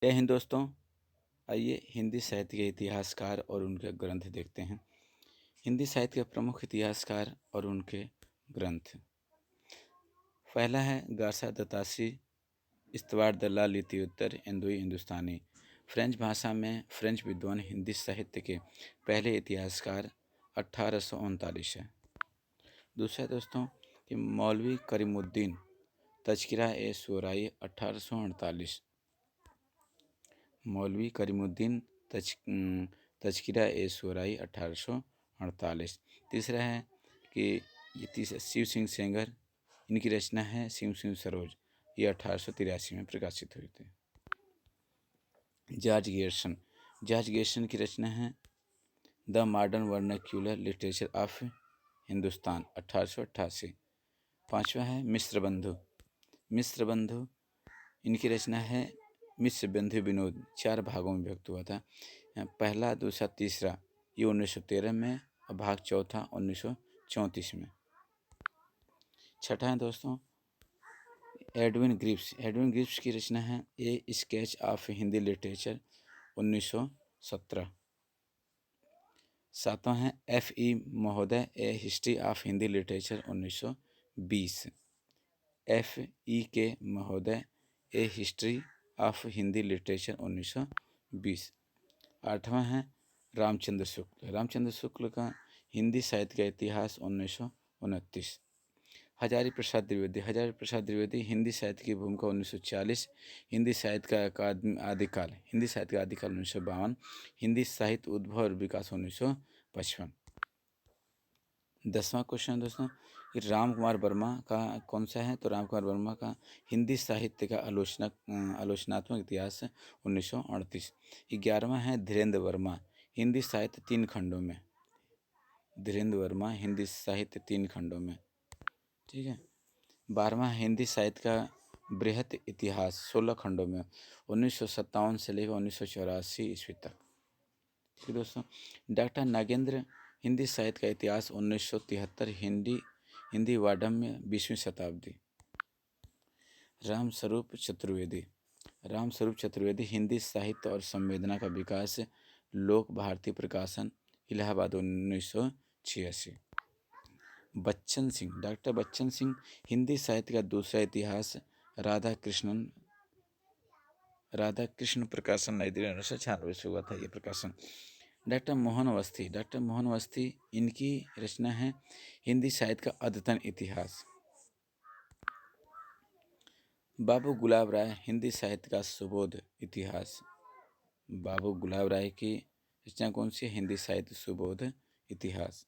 जय हिंद दोस्तों। आइए हिंदी साहित्य के इतिहासकार और उनके ग्रंथ देखते हैं। हिंदी साहित्य के प्रमुख इतिहासकार और उनके ग्रंथ। पहला है गारसा दत्तासी, इस्तवार दल्ला लित्युत्तर हिंदुई हिंदुस्तानी। फ्रेंच भाषा में फ्रेंच विद्वान हिंदी साहित्य के पहले इतिहासकार 1839 है। दूसरा दोस्तों कि मौलवी करीमुद्दीन तज़किरा ए शुअराई 1848। मौलवी करीमुद्दीन तज़किरा ए शुअराई 1848। तीसरा है कि शिव सिंह सेंगर, इनकी रचना है शिव सिंह सरोज, ये 1883 में प्रकाशित हुई थी। जॉर्ज गेर्शन की रचना है the modern vernacular literature of Hindustan 1888। पांचवा है मिस्र बंधु, इनकी रचना है मिस्र बंधु विनोद, 4 भागों में व्यक्त हुआ था। पहला, दूसरा, तीसरा ये 1913 में और भाग चौथा 1934 में। छठा है दोस्तों एडविन ग्रिप्स की रचना है a sketch of Hindi literature 1917। सातवां है F.E. महोदय a history of Hindi literature 1920। F.E. महोदय a history of Hindi literature 1920। आठवां है रामचंद्र शुक्ल का हिंदी साहित्य का इतिहास 1929। हजारी प्रसाद द्विवेदी हिंदी साहित्य की भूमिका 1940। हिंदी साहित्य का आदिकाल 1952। हिंदी साहित्य उद्भव और विकास 1955। 10वां क्वेश्चन दोस्तों कि राम कुमार वर्मा का कौन सा है, तो राम कुमार वर्मा का हिंदी साहित्य का आलोचनात्मक इतिहास 1938। 11वां है धीरेन्द्र वर्मा, हिंदी साहित्य 3 खंडों में। धीरेन्द्र वर्मा हिंदी साहित्य 3 खंडों में, ठीक है। 12वां हिंदी साहित्य का बृहत इतिहास 16 खंडों में, 1957 से लेकर 1984 ईस्वी तक, ठीक है दोस्तों। डॉक्टर नागेंद्र हिंदी साहित्य का इतिहास 1973 हिंदी वाडम्य 20वीं शताब्दी। रामस्वरूप चतुर्वेदी हिंदी साहित्य और संवेदना का विकास, लोक भारती प्रकाशन, इलाहाबाद 1986। डॉक्टर बच्चन सिंह हिंदी साहित्य का दूसरा इतिहास, राधा कृष्ण प्रकाशन नई दिल्ली 1996 से हुआ था ये प्रकाशन। डॉक्टर मोहन अवस्थी इनकी रचना है हिंदी साहित्य का अद्यतन इतिहास। बाबू गुलाब राय हिंदी साहित्य का सुबोध इतिहास। बाबू गुलाब राय की रचना कौन सी? हिंदी साहित्य सुबोध इतिहास।